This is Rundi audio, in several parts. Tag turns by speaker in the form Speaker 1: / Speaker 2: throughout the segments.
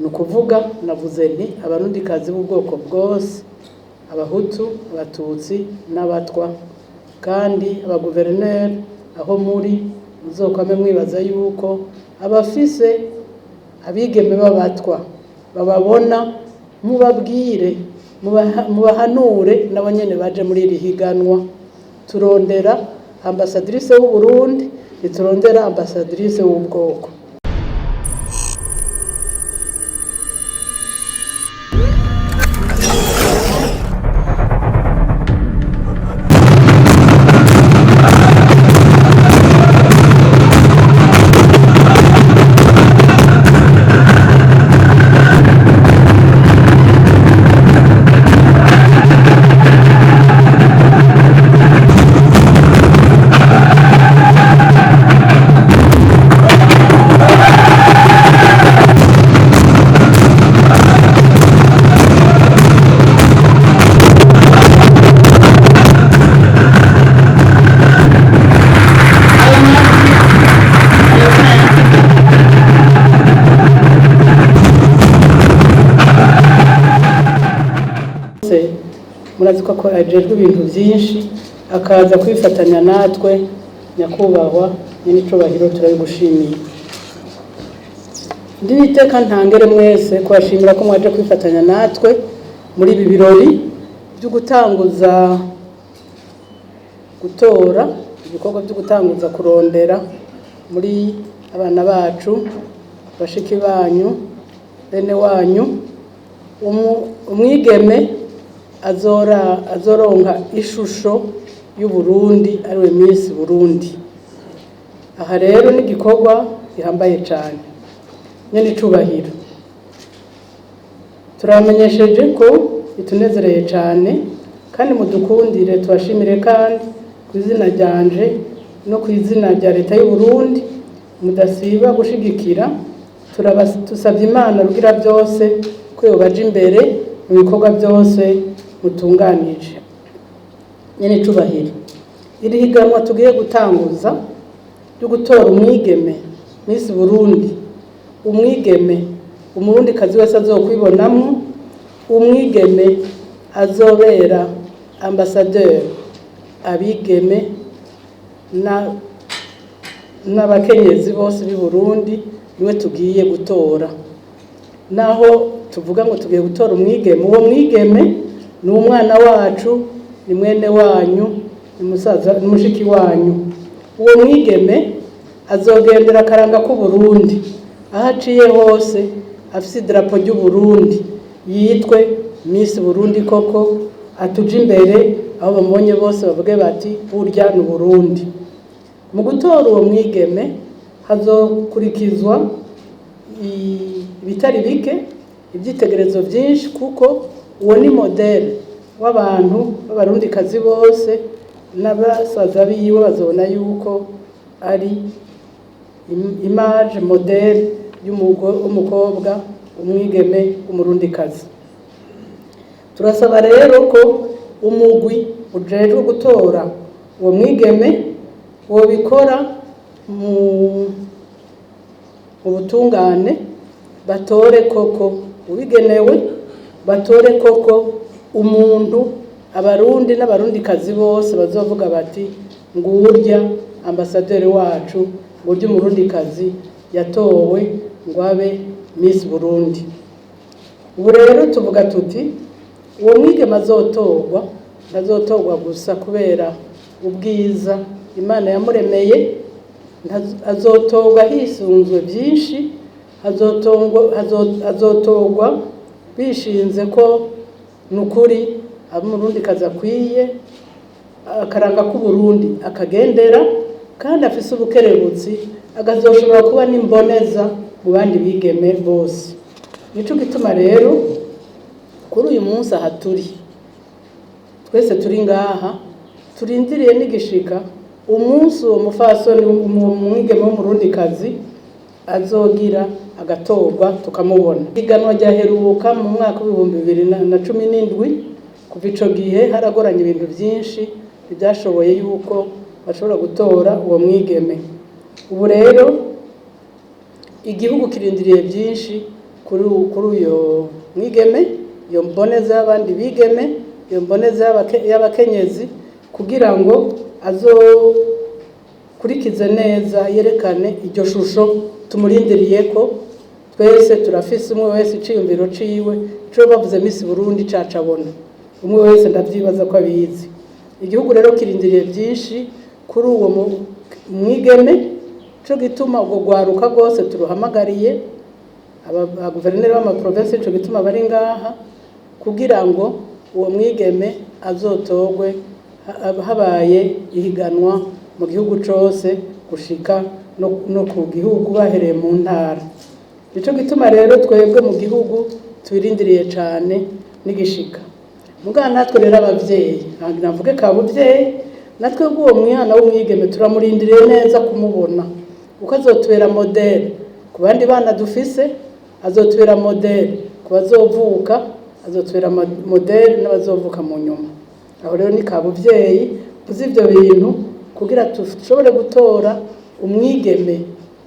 Speaker 1: nukuvuga navuze nti abarundikazi b'ubwoko bwose, abahutu, abatutsi n'abatwa, kandi abaguverineri aho muri muzokwame mwibaza yuko abafise abigeme b'abatwa bababona, mubabwire, mubahanure nabo nyene baje muri iri higanwa. Turondera ambassadrice w'u Burundi, turondera ambassadrice w'ubwoko. Murazi ko ajejwe ibintu byinshi akaza kwifatanya natwe. Nyakubahwa nyenicubahiro turabigushimiye. Ndi iteka ntangere mwese kwashimira ko mwaje kwifatanya natwe muri ibi birori byo gutanguza gutora, ibikorwa byo gutanguza kurondera muri abana bacu, bashiki banyu, bene wanyu, umwigeme azoronka ishusho y'u Burundi ariwe Miss Burundi. Aha rero ni igikorwa gihambaye cyane. Nyene icubahiro turamenyesheje ko bitunezereye cyane, kandi mudukundire tubashimire, kandi ku izina ryanje no ku izina rya leta y'u Burundi mudasiba gushigikira. Tusabye Imana rugira byose ko yobaje imbere mu bikorwa byose mutunganije. Nyene icubahiro, iri higanwa tugiye gutanguza ryo gutora umwigeme Miss Burundi, umwigeme umurundi kazi wese azokwibonamwo, umwigeme azobera ambassadeur abigeme n'abakenyezi bose b'i Burundi, niwe tugiye gutora. Naho tuvuga ngo tugiye gutora umwigeme, uwo mwigeme ni umwana wacu, ni mwene wanyu, ni musaza, ni mushiki wanyu. Uwo mwigeme azogendera akaranga k'u Burundi, aho aciye hose afise idarapo ry'u Burundi, yitwe Miss Burundi koko, atuje imbere aho bamubonye bose bavuge bati burya ni Burundi. Mu gutora uwo mwigeme hazokurikizwa ibitari bike, ibyitegerezo byinshi, kuko uwo ni model w'abantu b'abarundikazi bose, n'abasaza biwe bazobona yuko ari image model y'umukobwa, umwigeme w'umurundikazi. Turasaba rero ko umugwi ujejwe gutora uwo mwigeme wobikora mu ubutungane, batore koko ubigenewe, batore koko umuntu abarundi n'abarundikazi bose bazovuga bati ngurya ambassadeur wacu, ngurya umurundikazi yatowe ngo abe Miss Burundi. Ubu rero tuvuga tuti uwo mwigeme azotogwa gusa kubera ubwiza Imana yamuremeye, azotogwa hisunzwe byinshi, azotogwa bishinze ko nukuri ab'umurundikazi akwiye akaranga k'u Burundi akagendera, kandi afise ubukerebutsi, agazoshobora kuba n'imboneza mu bandi bigeme bose. Nico gituma rero kuri uyu munsi aha turi twese turi ngaha, turindiriye n'igishika umunsi uwo mufasoni umwigeme w'umurundikazi azogira agatorwa tukamubona. Iganwa ryaheruka mu mwaka w'ibihumbi 2017. Kuva ico gihe haragoranye ibintu byinshi, byashoboye yuko bashobora gutora uwo mwigeme. Ubu rero igihugu kirindiriye byinshi kuri uyo mwigeme, iyo mboneza y'abandi bigeme, iyo mboneza y'abakenyezi, kugira ngo azokurikize neza yerekane iryo shusho tumurindiriye ko twese turafise umwe wese iciyumviro ciwe ico bavuze Miss Burundi cacabona, umwe wese ndavyibaza ko abizi. Igihugu rero kirindiriye byinshi kuri uwo mwigeme, cyo gituma ubwo gwaruka rwose turuhamagariye aba guverineri b'amaprovinsi, cyo gituma bari ngaha kugira ngo uwo mwigeme azotogwe habaye ihiganwa mu gihugu cyose gushika no ku gihugu bahereye mu ntara. Nico gituma rero twebwe mu gihugu twirindiriye cyane n'igishika. Mugana natwe rero abavyeyi, navuge ka buvyeyi, natwe bw'uwo mwana w'umwigeme turamurindiriye neza kumubona uko azotubera model ku bandi bana dufise, azotubera model ku bazovuka, azotubera model n'abazovuka mu nyuma. Aho rero ni ka buvyeyi uzi ivyo bintu kugira tushobore gutora umwigeme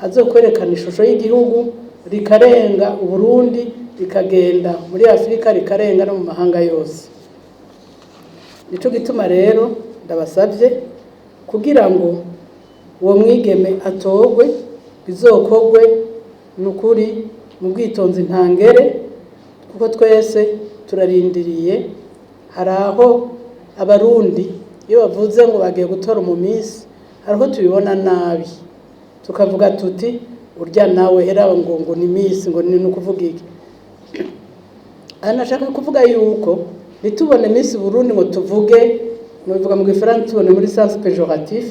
Speaker 1: azokwerekana ishusho y'igihugu rikarenga Uburundi, rikagenda muri Afrika, rikarenga no mu mahanga yose. Nico gituma rero ndabasavye kugira ngo uwo mwigeme atogwe, bizokogwe nukuri mu bwitonzi ntangere, kuko twese turarindiriye. Haraho abarundi iyo bavuze ngo bagiye gutora umumisi, hariho tubibona nabi, tukavuga tuti urya nawe hera ngo ni misi, ngo ni nukuvuga iki. Anashaka kuvuga yuko nitubone Miss Burundi ngo tuvuge, no bivuga mu Gifaransa tubone muri sens pejoratif,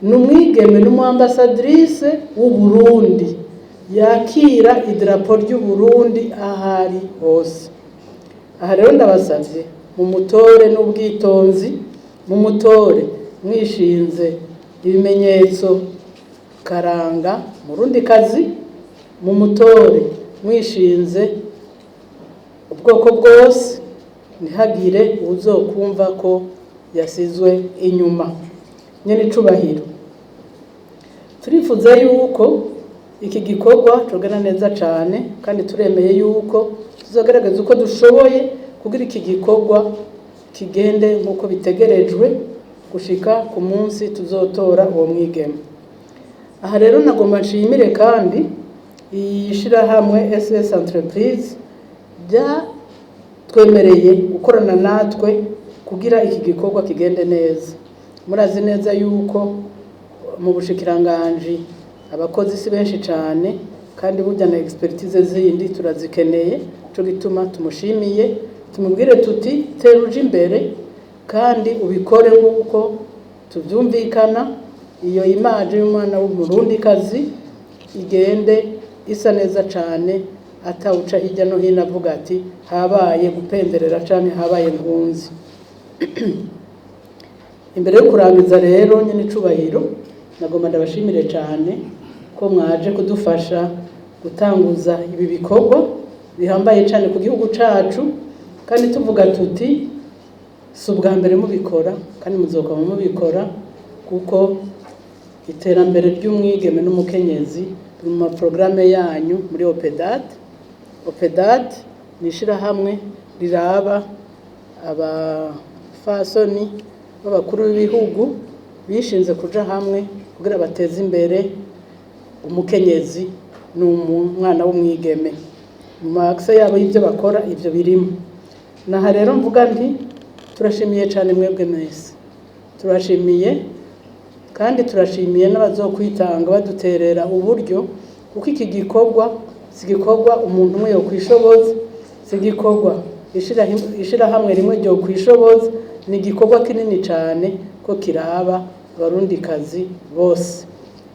Speaker 1: numwigeme n'umuambassadrice w'u Burundi yakira idrapo ry'u Burundi ahari hose. Aha rero ndabasavye mu mutore n'ubwitonzi, mu mutore mwishinze ibimenyetso karanga murundi kazi, mu mutore mwishinze ubwoko bwose, ntihagire uzokumva ko yasizwe inyuma. Nyene icubahiro, turifuza yuko iki gikorwa cogana neza cane, kandi turemeye yuko tuzogerageza uko dushoboye kugira iki gikorwa kigende nk'uko bitegerejwe gushika ku munsi tuzotora uwo mwigeme. Aha rero nagomba nshimire kandi ishirahamwe SS Entreprise twemereye gukorana natwe kugira iki gikorwa kigende neza. Murazi neza yuko mu bushikiranganje abakozi si benshi cyane, kandi burya na expertise zindi turazikeneye. Cyo gituma tumushimiye, tumubwire tuti teruje imbere kandi ubikore nk'uko tuvyumvikana, iyo image y'umwana w'umurundi kazi igende isa neza cyane, atawuca hirya no hino avuga ati habaye gupenderera cyane, habaye ngunzi. Imbere yo kurangiza rero nyine icubahiro, nagomba ndabashimire cyane ko mwaje kudufasha gutanguza ibi bikorwa bihambaye cyane ku gihugu cacu, kandi tuvuga tuti si ubwa mbere mubikora, kandi muzokoma mubikora, kuko iterambere ry'umwigeme n'umukenyezi mu maprograme yanyu muri OPEDAD ni ishirahamwe riraba abafasoni b'abakuru b'ibihugu bishinze kuja hamwe kugira bateze imbere umukenyezi n'umwana w'umwigeme mu makse yabo y'ibyo bakora. Ivyo birimo naha rero mvuga nti turashimiye cyane mwebwe mwese, turashimiye kandi turashimiye n'abazokwitanga baduterera uburyo, kuko iki gikorwa sigikorwa umuntu umwe yo kwishoboza, sigikorwa ishirahamwe rimwe ryo kwishoboza, ni igikorwa kinini cyane ko kiraba abarundikazi bose.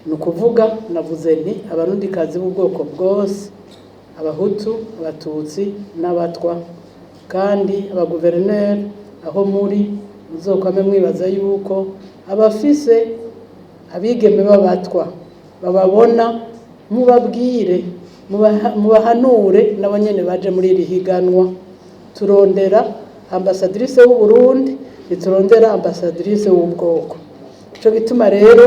Speaker 1: Nukuvuga navuze nti abarundikazi b'ubwoko bwose, abahutu, abatutsi n'abatwa, kandi abaguverineri aho muri muzokwame mwibaza yuko abafise abigeme b'abatwa bababona, mubabwire, mubahanure nabo nyene baje muri iri higanwa. Turondera ambassadrice w'u Burundi, turondera ambassadrice w'ubwoko. Ico bituma rero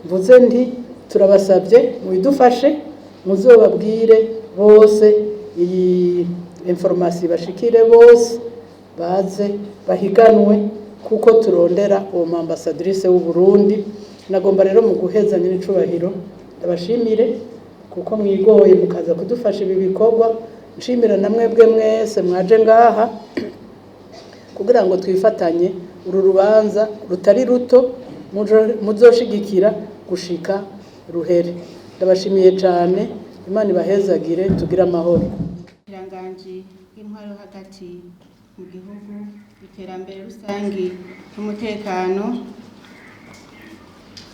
Speaker 1: mvuze nti turabasabye mubidufashe, muzobabwire bose iyi information bashikire bose baze bahiganwe kuko turondera uwo ambassadrice w'u Burundi. Nagomba rero mu guheza n'icubahiro ndabashimire kuko mwigoye mukaza kudufasha ibi bikorwa. Nshimira namwebwe mwese mwaje ngaha kugira ngo twifatanye uru rubanza rutari ruto muzoshigikira gushika ruhere. Ndabashimiye cyane, Imana ibahezagire, tugire amahoro.
Speaker 2: Iranganje intwaro hagati mu gihugu, iterambere rusangi n'umutekano,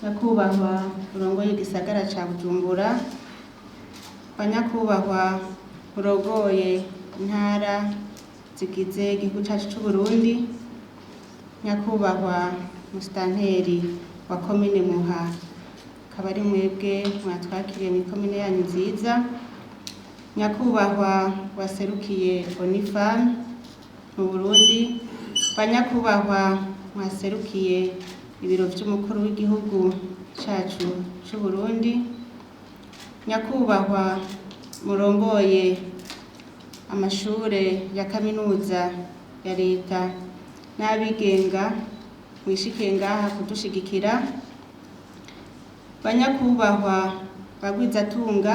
Speaker 2: nyakubahwa urongoye igisagara ca Bujumbura, banyakubahwa urongoye intara zigize igihugu cacu c'u Burundi, nyakubahwa musitanteri wa komine Muha, akaba ari mwebwe mwatwakiriye mu komine yanyu nziza, nyakubahwa waserukiye Onifam mu Burundi, banyakubahwa mwaserukiye ibiro vy'umukuru w'igihugu cacu c'u Burundi, nyakubahwa murongoye amashure ya kaminuza ya leta n'abigenga mwishikiye ngaha kudushigikira, banyakubahwa bagwizatunga,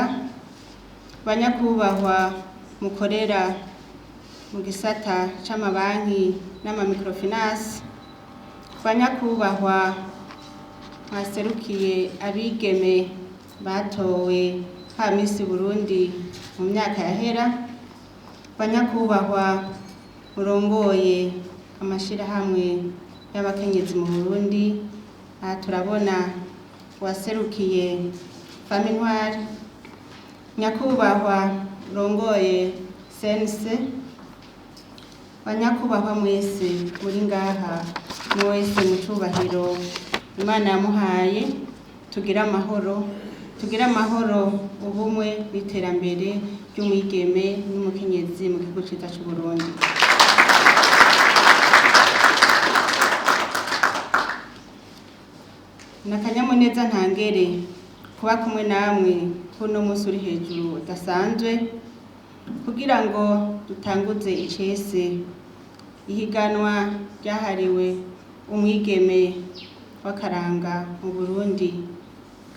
Speaker 2: banyakubahwa mukorera mu gisata c'amabanki n'amamikrofinance, banyakubahwa mwaserukiye abigeme batowe ha Miss Burundi mu myaka yahera, banyakubahwa murongoye amashirahamwe y'abakenyezi mu Burundi. Aha turabona waserukiye Femme Noire, nyakubahwa murongoye sense, banyakubahwa mwese muri ngaha mwese mu cubahiro Imana yamuhaye, tugira amahoro, ubumwe n'iterambere ry'umwigeme n'umukenyezi mu gihugu ciza c'u Burundi. Nakanyamuneza ntangere kuba kumwe namwe kuno musi uri hejuru udasanzwe kugira ngo dutanguze icese ihiganwa ryahariwe umwigeme w'akaranga mu Burundi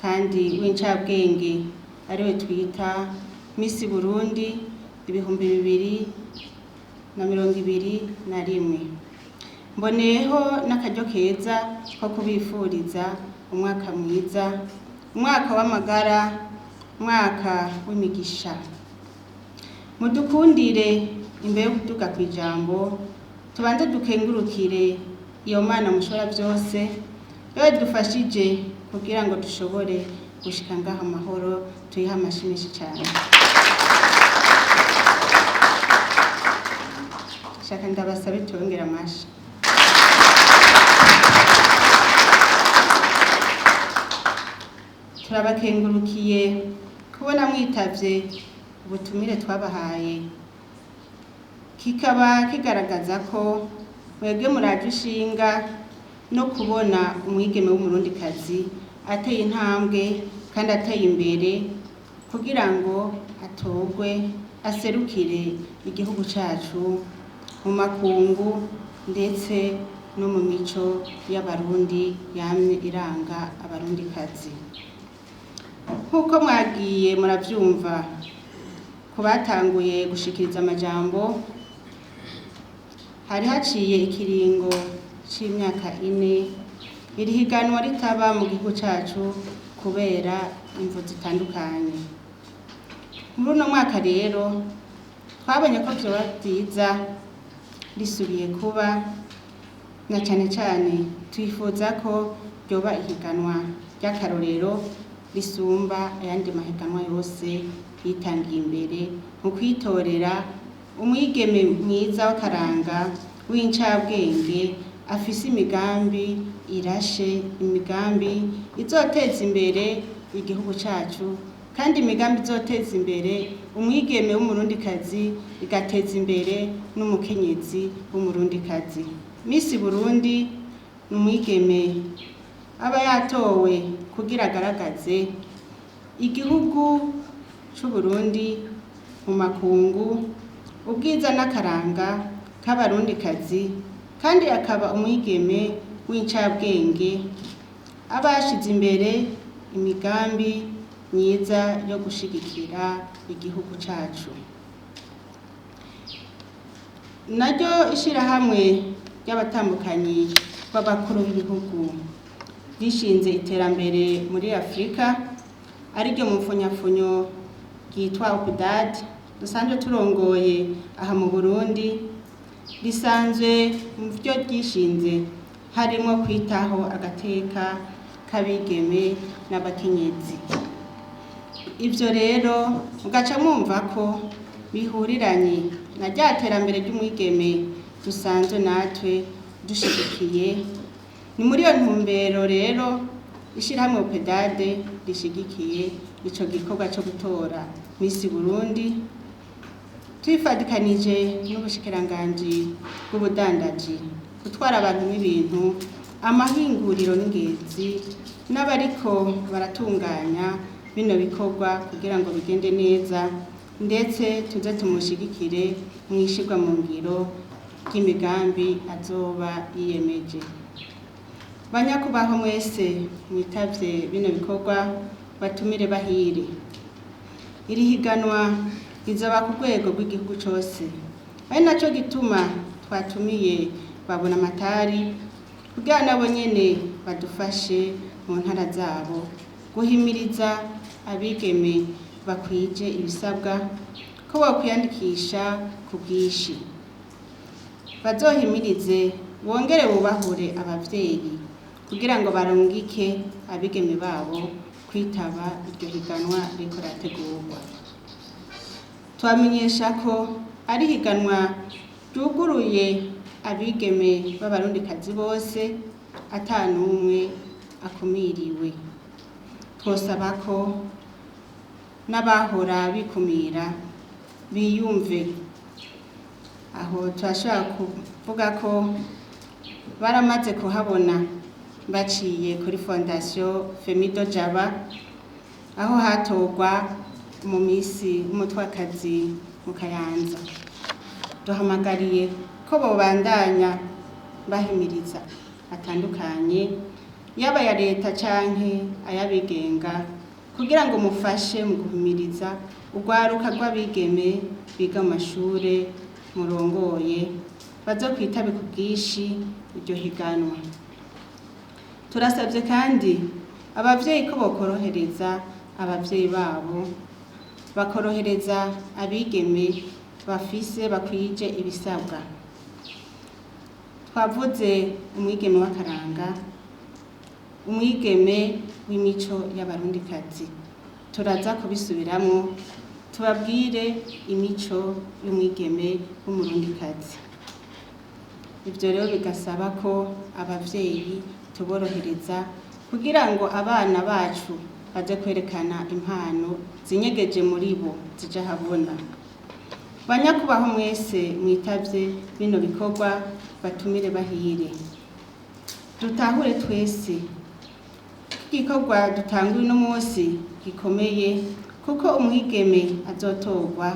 Speaker 2: kandi w'incabwenge ariwe twita Miss Burundi 2021. Mboneyeho n'akaryo keza ko kubifuriza umwaka mwiza, umwaka w'amagara, umwaka w'imigisha. Mudukundire imbere yo kuduga kw'ijambo tubanze dukengurukire iyo Mana mushobora byose dufashije kugira ngo dushobore gushika ngaha amahoro. Tuyiha amashimisha cyane. Shaka ndabasabe tongera amashi. Turabakengurukiye kubona mwitavye ubutumire twabahaye, kikaba kigaragaza ko mwebwe muraje ishinga no kubona umwigeme w'umurundikazi ateye intambwe kandi ateye imbere kugira ngo atogwe aserukire igihugu cacu mu makungu ndetse no mu mico y'abarundi yamye iranga abarundikazi. Nkuko mwagiye muravyumva kubatanguye gushikiriza amajambo, hari haciye ikiringo c'imyaka 4 iri higanwa ritaba mu gihugu cacu kubera imvo zitandukanye. Muri uno mwaka rero twabonye ko vyoba vyiza risubiye kuba, na cane cane twifuza ko ryoba ihiganwa ry'akarorero risumba ayandi mahiganwa yose yitangiye imbere mu kwitorera umwigeme mwiza w'akaranga w'incabwenge afise imigambi irashe, imigambi izoteza imbere igihugu cacu kandi imigambi izoteza imbere umwigeme w'umurundikazi igateza imbere n'umukenyezi w'umurundikazi. Miss Burundi n'umwigeme aba yatowe kugira agaragaze igihugu c'u Burundi mu makungu ubwiza n'akaranga k'abarundikazi kandi akaba umwigeme w'incabwenge aba yashize imbere imigambi myiza yo gushigikira igihugu cacu. Naryo ishirahamwe ry'abatambukanyi b'abakuru b'ibihugu rishinze iterambere muri Afrika ariryo mu mfunyafunyo ryitwa abandi dusanzwe turongoye aha mu Burundi, risanzwe mu byo ryishinze harimo kwitaho agateka k'abigeme n'abakenyezi. Ivyo rero mugaca mwumva ko bihuriranye na rya terambere ry'umwigeme dusanzwe natwe dushigikiye. Ni muri iyo ntumbero rero ishirahamwe pedade rishigikiye ico gikorwa cyo gutora Miss Burundi, twifadikanije n'ubushikiranganji bw'ubudandaji, gutwara abantu n'ibintu, amahinguriro n'ingenzi n'abariko baratunganya bino bikorwa kugira ngo bigende neza, ndetse tuze tumushigikire mu ishirwa mu ngiro ry'imigambi azoba yiyemeje. Banyakubahwa mwese mwitavye bino bikorwa, batumire bahire. Iri higanwa rizaba ku rwego rw'igihugu cose, ari naco gituma twatumiye babona amatari kugira nabo nyene badufashe mu ntara zabo guhimiriza abigeme bakwije ibisabwa ko bokwiyandikisha ku bwinshi. Bazohimirize bongere bubahure abavyeyi kugira ngo barungike abigeme babo kwitaba iryo higanwa riko rategurwa. Twamenyesha ko ari higanwa ryuguruye abigeme b'abarundikazi bose atanumwe akumiriwe. Twosaba ko n'abahora bikumira biyumve. Aho turashobora kuvuga ko baramaze kuhabona baciye kuri fondation Femido Jaba, aho hatorwa mu misi umutwakazi mu Kayanza. Duhamagariye ko bobandanya bahimiriza atandukanye, yaba ya leta canke ayabigenga, kugira ngo mufashe mu guhimiriza urwaruka rw'abigeme biga mu mashure murongoye bazokwitabe ku bwinshi iryo higanwa. Turasabye kandi abavyeyi ko bokorohereza abavyeyi babo, bakorohereza abigeme bafise bakwije ibisabwa. Twavuze umwigeme w'akaranga, umwigeme w'imico y'abarundikazi. Turaza kubisubiramo tubabwire imico y'umwigeme w'umurundikazi. Ivyo rero bigasaba ko abavyeyi tuborohereza kugira ngo abana bacu baje kwerekana impano zinyegeje muri bo zija habona. Banyakubahwa mwese mwitavye bino bikorwa, batumire bahire. Dutahure twese igikorwa dutanguye uno munsi gikomeye, kuko umwigeme azotorwa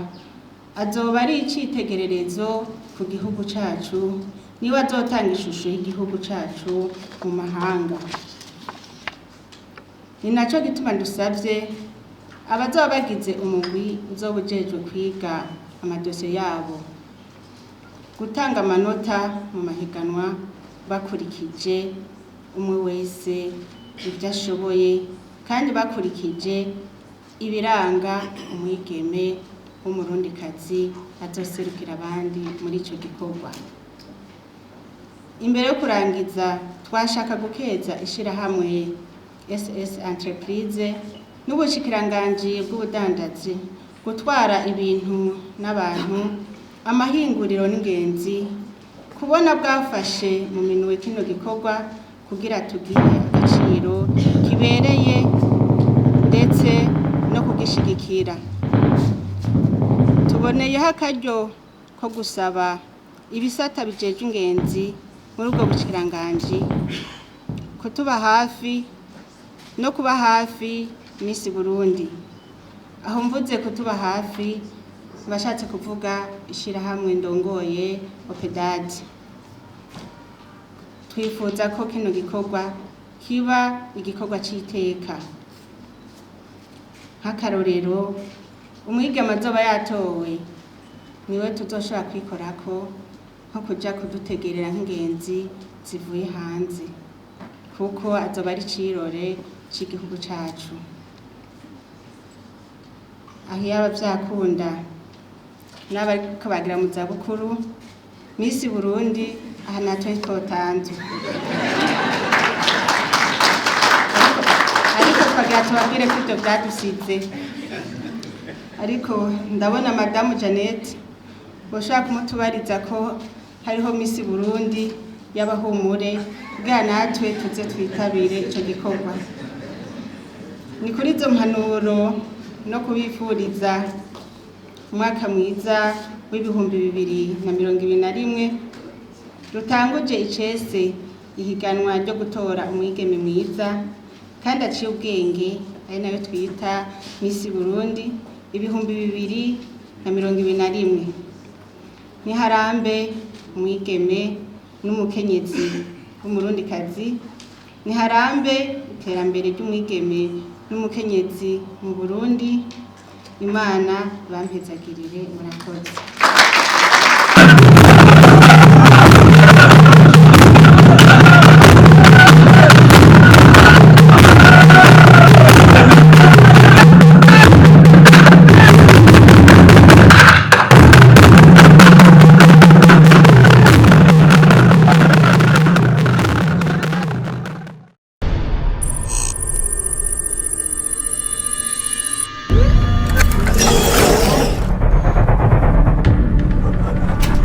Speaker 2: azoba ari icitegererezo ku gihugu cacu, niwe azotanga ishusho y'igihugu cacu mu mahanga. Ni naco gituma dusavye abazoba bagize umugwi uzoba ujejwe kwiga amadosiye yabo, gutanga amanota mu mahiganwa bakurikije umwe wese ibyo ashoboye, kandi bakurikije ibiranga umwigeme w'umurundikazi azoserukira abandi muri ico gikorwa. Imbere yo kurangiza, twashaka gukeza ishirahamwe SS Entreprise n'ubushikiranganji bw'ubudandaji gutwara ibintu n'abantu, amahinguriro n'ingenzi, kubona bwafashe mu minwe kino gikorwa kugira tugihe agaciro kibereye ndetse no kugishigikira. Tuboneyeho akaryo ko gusaba ibisata bijeje ingenzi muri ubwo bushikiranganji kutuba hafi no kuba hafi Miss Burundi. Aho mvuze kutuba hafi bashatse kuvuga ishirahamwe ndongoye opedadi. Twifuza ko kino gikorwa kiba igikorwa c'iteka. Nk'akarorero, umwigeme azoba yatowe niwe tuzoshobora kwikorako nko kuja kudutegerera nk'ingenzi zivuye hanze, kuko azoba ari cirore c'igihugu cacu. Aho yaba vyakunda n'abariko bagira mu zabukuru, Miss Burundi aha natwe twotanzwe. Ariko twagira tubabwire ko ivyo vyadusize. Ariko ndabona Madamu Jeannette boshaka kumutubariza ko hariho Miss Burundi y'abahumure bwa natwe tuze twitabire ico gikorwa. Ni kuri izo mpanuro no kubifuriza umwaka mwiza w'2021 rutanguje icese ihiganwa ryo gutora umwigeme mwiza kandi aciye ubwenge, ari nayo twita Miss Burundi 2021. Niharambe umwigeme n'umukenyezi w'umurundikazi, niharambe iterambere ry'umwigeme n'umukenyezi mu Burundi. Imana bampezagirire, murakoze.